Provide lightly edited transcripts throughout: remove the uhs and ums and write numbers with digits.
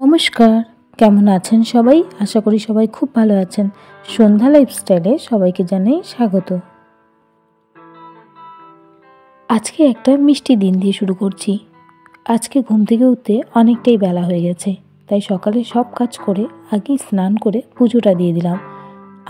নমস্কার, কেমন আছেন সবাই? আশা করি সবাই খুব ভালো আছেন। সন্ধ্যা লাইফস্টাইলে সবাইকে জানাই স্বাগত। আজকে একটা মিষ্টি দিন দিয়ে শুরু করছি। আজকে ঘুম থেকে উঠতে অনেকটাই বেলা হয়ে গেছে, তাই সকালে সব কাজ করে আগেই স্নান করে পুজোটা দিয়ে দিলাম।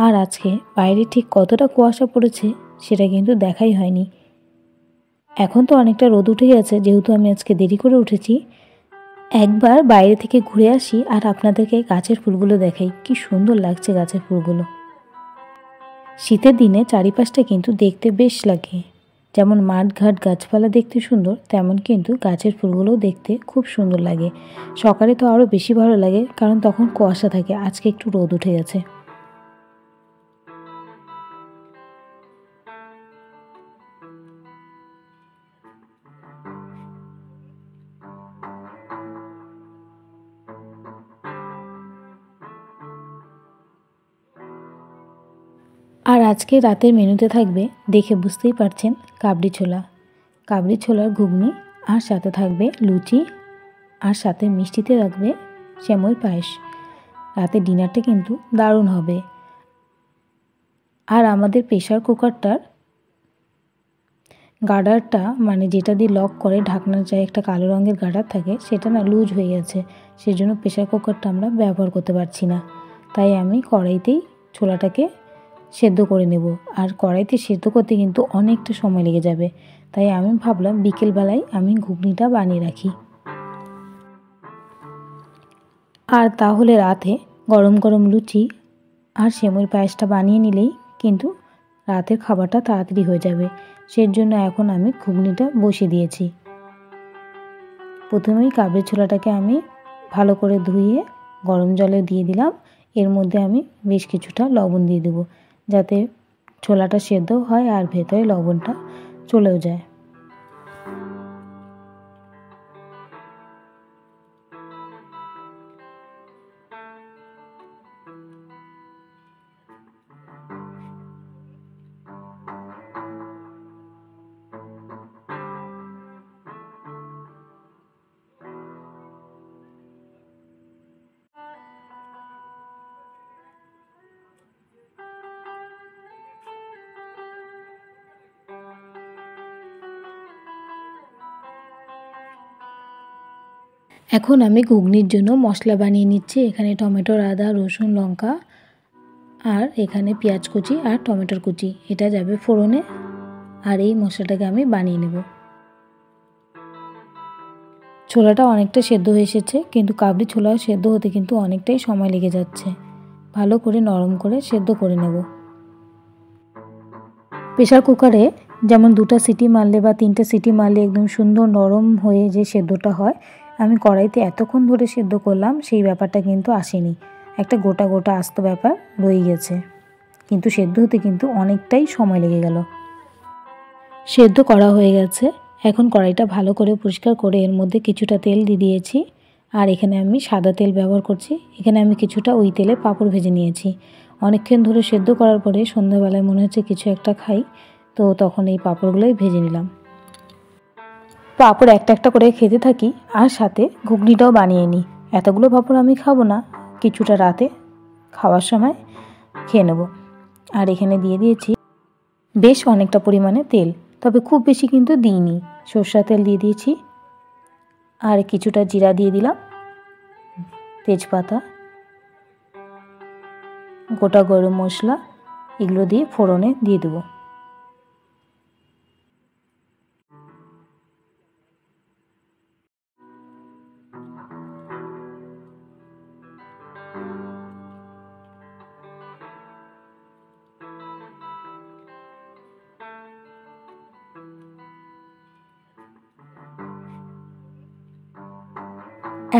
আর আজকে বাইরে ঠিক কতটা কুয়াশা পড়েছে সেটা কিন্তু দেখাই হয়নি। এখন তো অনেকটা রোদ উঠে গেছে, যেহেতু আমি আজকে দেরি করে উঠেছি। একবার বাইরে থেকে ঘুরে আসি আর আপনাদেরকে গাছের ফুলগুলো দেখাই। কি সুন্দর লাগছে গাছের ফুলগুলো। শীতের দিনে চারিপাশটা কিন্তু দেখতে বেশ লাগে। যেমন মাঠঘাট গাছপালা দেখতে সুন্দর, তেমন কিন্তু গাছের ফুলগুলো দেখতে খুব সুন্দর লাগে। সকালে তো আরও বেশি ভালো লাগে, কারণ তখন কুয়াশা থাকে। আজকে একটু রোদ উঠে গেছে। আর আজকে রাতের মেনুতে থাকবে, দেখে বুঝতেই পারছেন, কাবলি ছোলা। কাবলি ছোলার ঘুগনি, আর সাথে থাকবে লুচি, আর সাথে মিষ্টিতে রাখবে সেমাই পায়েস। রাতের ডিনারটা কিন্তু দারুণ হবে। আর আমাদের প্রেশার কুকারটার গার্ডারটা, মানে যেটা দিয়ে লক করে ঢাকনার যায় একটা কালো রঙের গার্ডার থাকে, সেটা না লুজ হয়ে গেছে। সেজন্য প্রেশার কুকারটা আমরা ব্যবহার করতে পারছি না। তাই আমি কড়াইতেই ছোলাটাকে সেদ্ধ করে নেব। আর কড়াইতে সেদ্ধ করতে কিন্তু অনেকটা সময় লেগে যাবে, তাই আমি ভাবলাম বিকেলবেলায় আমি ঘুগনিটা বানিয়ে রাখি। আর তাহলে রাতে গরম গরম লুচি আর সেমাই পায়েসটা বানিয়ে নিলেই কিন্তু রাতের খাবারটা তাড়াতাড়ি হয়ে যাবে। সেজন্য এখন আমি ঘুগনিটা বসিয়ে দিয়েছি। প্রথমেই কাবলি ছোলাটাকে আমি ভালো করে ধুয়ে গরম জলে দিয়ে দিলাম। এর মধ্যে আমি বেশ কিছুটা লবণ দিয়ে দেবো, যাতে ছোলাটা সেদ্ধ হয় আর ভেতরে লবণটা চলেও যায়। এখন আমি ঘুগনির জন্য মশলা বানিয়ে নিচ্ছি। এখানে টমেটো, আদা, রসুন, লঙ্কা, আর এখানে পেঁয়াজ কুচি আর টমেটোর কুচি, এটা যাবে ফোড়নে। আর এই মশলাটাকে আমি বানিয়ে নেব। ছোলাটা অনেকটা সেদ্ধ হয়ে এসেছে, কিন্তু কাবলি ছোলা সেদ্ধ হতে কিন্তু অনেকটাই সময় লেগে যাচ্ছে। ভালো করে নরম করে সেদ্ধ করে নেব। প্রেশার কুকারে যেমন 2টা সিটি মারলে বা 3টে সিটি মারলে একদম সুন্দর নরম হয়ে যে সেদ্ধটা হয়, আমি কড়াইতে এতক্ষণ ধরে সেদ্ধ করলাম সেই ব্যাপারটা কিন্তু আসেনি। একটা গোটা গোটা আস্ত ব্যাপার রয়ে গেছে, কিন্তু সেদ্ধ হতে কিন্তু অনেকটাই সময় লেগে গেল। সেদ্ধ করা হয়ে গেছে। এখন কড়াইটা ভালো করে পরিষ্কার করে এর মধ্যে কিছুটা তেল দিয়ে দিয়েছি। আর এখানে আমি সাদা তেল ব্যবহার করছি। এখানে আমি কিছুটা ওই তেলে পাঁপড় ভেজে নিয়েছি। অনেকক্ষণ ধরে সেদ্ধ করার পরে সন্ধ্যাবেলায় মনে হচ্ছে কিছু একটা খাই, তো তখন এই পাঁপড়গুলোই ভেজে নিলাম। পাঁপড় একটা একটা করে খেতে থাকি, আর সাথে ঘুগনিটাও বানিয়ে নিই। এতগুলো পাঁপড় আমি খাবো না, কিছুটা রাতে খাওয়ার সময় খেয়ে নেব। আর এখানে দিয়ে দিয়েছি বেশ অনেকটা পরিমাণে তেল, তবে খুব বেশি কিন্তু দিইনি। সরষের তেল দিয়ে দিয়েছি, আর কিছুটা জিরা দিয়ে দিলাম, তেজপাতা, গোটা গরম মশলা, এগুলো দিয়ে ফোড়নে দিয়ে দেবো।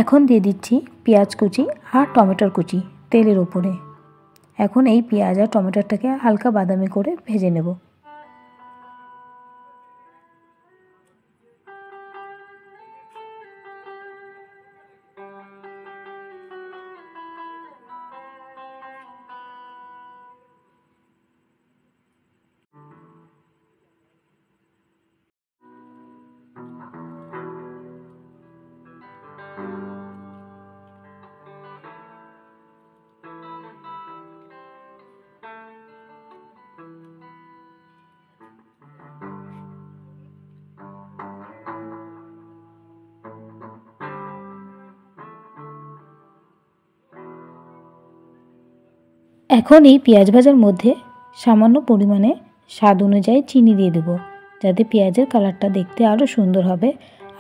এখন দিয়ে দিচ্ছি পেঁয়াজ কুচি আর টমেটোর কুচি তেলের উপরে। এখন এই পেঁয়াজ আর টমেটোটাকে হালকা বাদামি করে ভেজে নেব। এখন এই পেঁয়াজ ভাজার মধ্যে সামান্য পরিমাণে স্বাদ অনুযায়ী চিনি দিয়ে দেবো, যাতে পেঁয়াজের কালারটা দেখতে আরও সুন্দর হবে।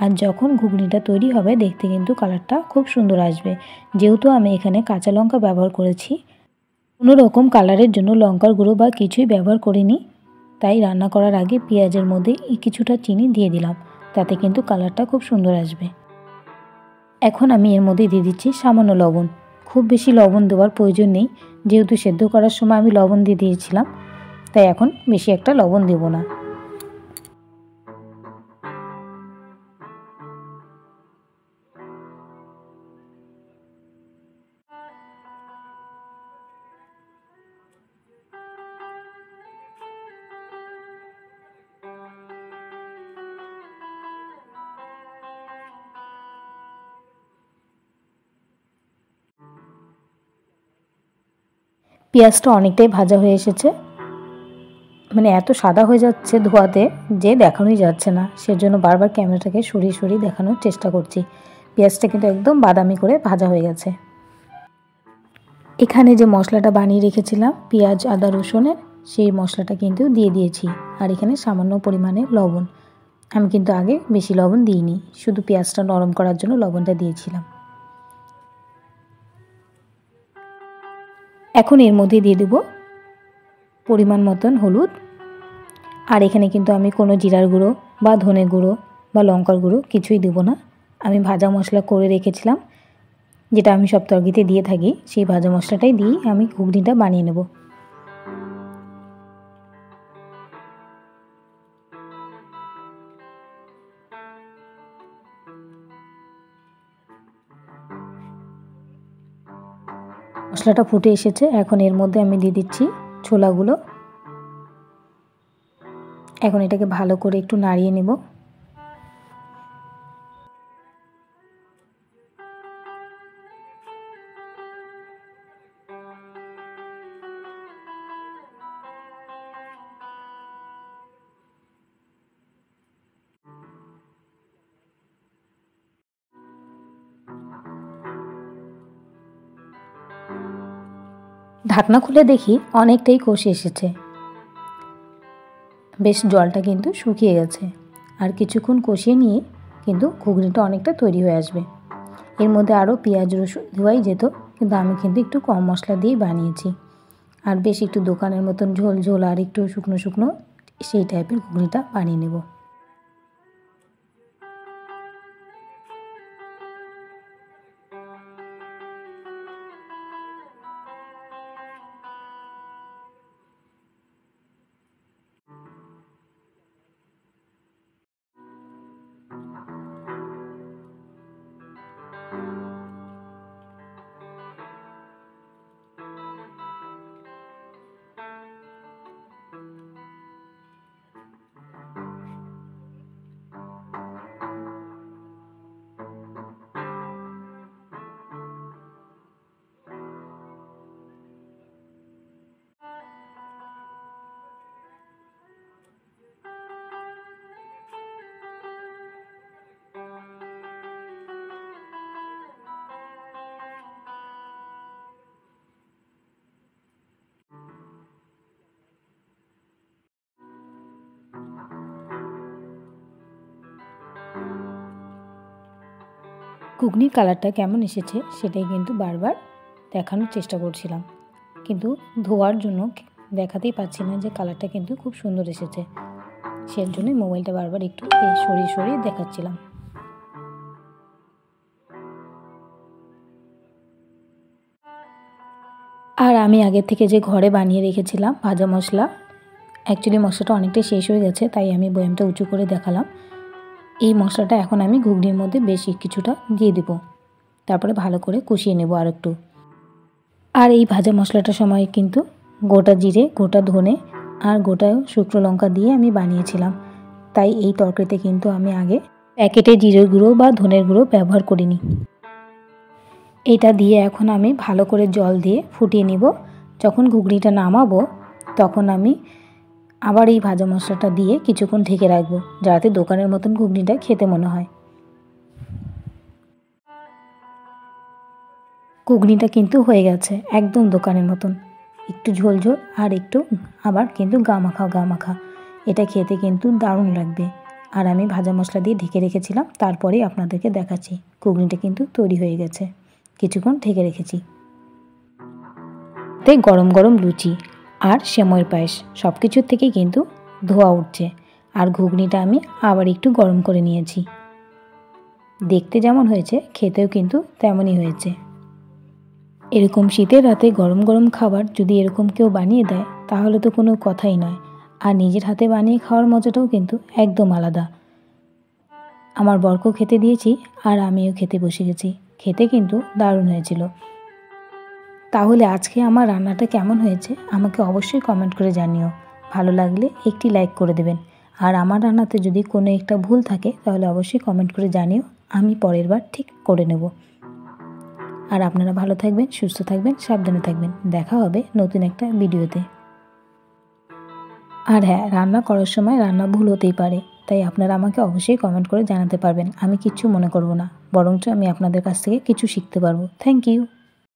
আর যখন ঘুগনিটা তৈরি হবে দেখতে কিন্তু কালারটা খুব সুন্দর আসবে। যেহেতু আমি এখানে কাঁচা লঙ্কা ব্যবহার করেছি, কোনো রকম কালারের জন্য লঙ্কার গুঁড়ো বা কিছুই ব্যবহার করিনি, তাই রান্না করার আগে পেঁয়াজের মধ্যে কিছুটা চিনি দিয়ে দিলাম, তাতে কিন্তু কালারটা খুব সুন্দর আসবে। এখন আমি এর মধ্যে দিয়ে দিচ্ছি সামান্য লবণ। খুব বেশি লবণ দেওয়ার প্রয়োজন নেই, যেহেতু সেদ্ধ করার সময় আমি লবণ দিয়ে দিয়েছিলাম, তাই এখন বেশি একটা লবণ দেব না। পেঁয়াজটা অনেকটাই ভাজা হয়ে এসেছে, মানে এত সাদা হয়ে যাচ্ছে ধোয়াতে যে দেখানোই যাচ্ছে না, সেজন্য বারবার ক্যামেরাটাকে সরিয়ে সরিয়ে দেখানোর চেষ্টা করছি। পেঁয়াজটা কিন্তু একদম বাদামি করে ভাজা হয়ে গেছে। এখানে যে মশলাটা বানিয়ে রেখেছিলাম পেঁয়াজ আদা রসুনের, সেই মশলাটা কিন্তু দিয়ে দিয়েছি। আর এখানে সামান্য পরিমাণে লবণ, আমি কিন্তু আগে বেশি লবণ দিইনি, শুধু পেঁয়াজটা নরম করার জন্য লবণটা দিয়েছিলাম। এখন এর মধ্যে দিয়ে দেব পরিমাণ মতন হলুদ। আর এখানে কিন্তু আমি কোনো জিরার গুঁড়ো বা ধনে গুঁড়ো বা লঙ্কার গুঁড়ো কিছুই দেব না। আমি ভাজা মশলা করে রেখেছিলাম, যেটা আমি সব তরকারিতে দিয়ে থাকি, সেই ভাজা মশলাটাই দিয়েই আমি ঘুগনিটা বানিয়ে নেব। মশলাটা ফুটে এসেছে, এখন এর মধ্যে আমি দিয়ে দিচ্ছি ছোলাগুলো। এখন এটাকে ভালো করে একটু নাড়িয়ে নেব। ঢাকনা খুলে দেখি অনেকটাই কষে এসেছে, বেশ জলটা কিন্তু শুকিয়ে গেছে। আর কিছুক্ষণ কষিয়ে নিয়ে কিন্তু ঘুগনিটা অনেকটা তৈরি হয়ে আসবে। এর মধ্যে আরও পেঁয়াজ রসুন দেওয়াই যেত, কিন্তু আমি কিন্তু একটু কম মশলা দিয়েই বানিয়েছি। আর বেশ একটু দোকানের মতন ঝোল ঝোল আর একটু শুকনো শুকনো সেই টাইপের ঘুগনিটা বানিয়ে নেব। ঘুগনির কালারটা কেমন এসেছে সেটাই কিন্তু বারবার দেখানোর চেষ্টা করছিলাম, কিন্তু ধোয়ার জন্য দেখাতেই পাচ্ছি না যে কালারটা কিন্তু খুব সুন্দর এসেছে। সেই জন্যই মোবাইলটা বারবার একটু সরিয়ে সরিয়ে দেখাচ্ছিলাম। আর আমি আগের থেকে যে ঘরে বানিয়ে রেখেছিলাম ভাজা মশলা, অ্যাকচুয়ালি মশলাটা অনেকটাই শেষ হয়ে গেছে, তাই আমি বয়ামটা উঁচু করে দেখালাম। এই মশলাটা এখন আমি ঘুগনির মধ্যে বেশি কিছুটা দিয়ে দেব, তারপরে ভালো করে কষিয়ে নেব আর একটু। আর এই ভাজা মশলাটার সময় কিন্তু গোটা জিরে, গোটা ধনে আর গোটা শুকনো লঙ্কা দিয়ে আমি বানিয়েছিলাম, তাই এই তরকারিতে কিন্তু আমি আগে প্যাকেটে জিরের গুঁড়ো বা ধনের গুঁড়ো ব্যবহার করিনি। এটা দিয়ে এখন আমি ভালো করে জল দিয়ে ফুটিয়ে নিব। যখন ঘুগনিটা নামাবো তখন আমি আবার এই ভাজা মশলাটা দিয়ে কিছুক্ষণ ঢেকে রাখবো, যাতে দোকানের মতন ঘুগনিটা খেতে মনে হয়। ঘুগনিটা কিন্তু হয়ে গেছে একদম দোকানের মতন। একটু ঝোল ঝোল আর একটু আবার কিন্তু গা মাখা। এটা খেতে কিন্তু দারুণ লাগবে। আর আমি ভাজা মশলা দিয়ে ঢেকে রেখেছিলাম, তারপরেই আপনাদেরকে দেখাচ্ছি। ঘুগনিটা কিন্তু তৈরি হয়ে গেছে, কিছুক্ষণ ঢেকে রেখেছি। তাই গরম গরম লুচি আর সেমাইয়ের পায়েস সব কিছুর থেকেই কিন্তু ধোঁয়া উঠছে। আর ঘুগনিটা আমি আবার একটু গরম করে নিয়েছি। দেখতে যেমন হয়েছে খেতেও কিন্তু তেমনই হয়েছে। এরকম শীতের রাতে গরম গরম খাবার যদি এরকম কেউ বানিয়ে দেয় তাহলে তো কোনো কথাই নয়। আর নিজের হাতে বানিয়ে খাওয়ার মজাটাও কিন্তু একদম আলাদা। আমার বরকেও খেতে দিয়েছি আর আমিও খেতে বসে গেছি। খেতে কিন্তু দারুণ হয়েছিল। তাহলে আজকে আমার রান্নাটা কেমন হয়েছে আমাকে অবশ্যই কমেন্ট করে জানিও। ভালো লাগলে একটি লাইক করে দেবেন। আর আমার রান্নাতে যদি কোনো একটা ভুল থাকে তাহলে অবশ্যই কমেন্ট করে জানিও, আমি পরের বার ঠিক করে নেব। আর আপনারা ভালো থাকবেন, সুস্থ থাকবেন, সাবধানে থাকবেন। দেখা হবে নতুন একটা ভিডিওতে। আর হ্যাঁ, রান্না করার সময় রান্না ভুল হতেই পারে, তাই আপনারা আমাকে অবশ্যই কমেন্ট করে জানাতে পারবেন। আমি কিচ্ছু মনে করব না, বরঞ্চ আমি আপনাদের কাছ থেকে কিছু শিখতে পারবো। Thank you.